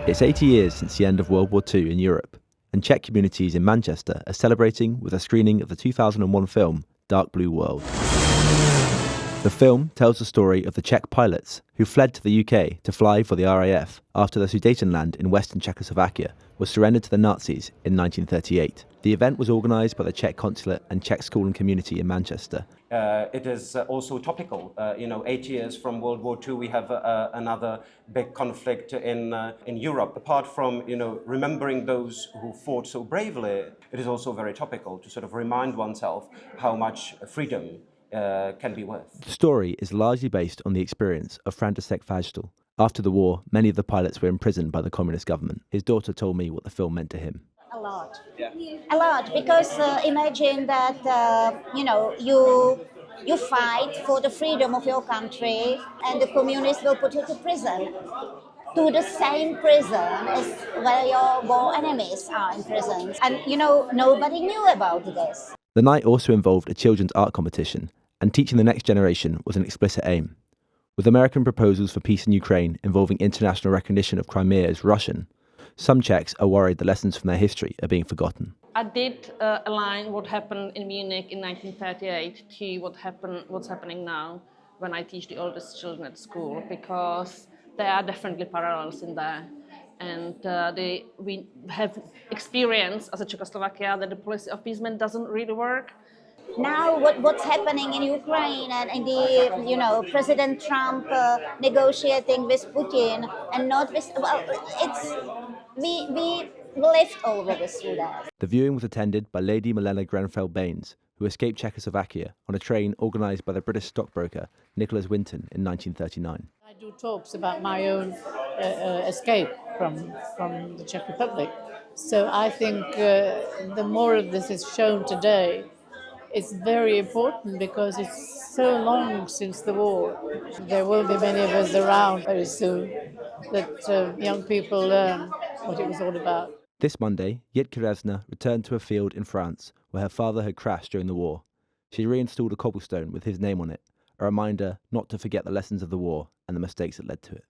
It's 80 years since the end of World War II in Europe, and Czech communities in Manchester are celebrating with a screening of the 2001 film Dark Blue World. The film tells the story of the Czech pilots who fled to the UK to fly for the RAF after the Sudetenland in western Czechoslovakia was surrendered to the Nazis in 1938. The event was organised by the Czech Consulate and Czech school and community in Manchester. It is also topical. 8 years from World War II, we have another big conflict in Europe. Apart from, remembering those who fought so bravely, it is also very topical to sort of remind oneself how much freedom can be worth. The story is largely based on the experience of František Fajstel. After the war, many of the pilots were imprisoned by the communist government. His daughter told me what the film meant to him. A lot. Yeah. A lot, because imagine that, you fight for the freedom of your country and the communists will put you to prison. To the same prison as where your war enemies are in prison. And, nobody knew about this. The night also involved a children's art competition, and teaching the next generation was an explicit aim. With American proposals for peace in Ukraine involving international recognition of Crimea as Russian, some Czechs are worried the lessons from their history are being forgotten. I did align what happened in Munich in 1938 to what's happening now when I teach the oldest children at school, because there are definitely parallels in there. And we have experience as a Czechoslovakia that the policy of appeasement doesn't really work. Now what's happening in Ukraine and in the, President Trump negotiating with Putin and not with, we lived already through that. The viewing was attended by Lady Milena Grenfell-Baines, who escaped Czechoslovakia on a train organised by the British stockbroker Nicholas Winton in 1939. I do talks about my own escape from the Czech Republic. So I think the more of this is shown today, it's very important because it's so long since the war. There will be many of us around very soon that young people learn what it was all about. This Monday, Jitka Resna returned to a field in France where her father had crashed during the war. She reinstalled a cobblestone with his name on it, a reminder not to forget the lessons of the war and the mistakes that led to it.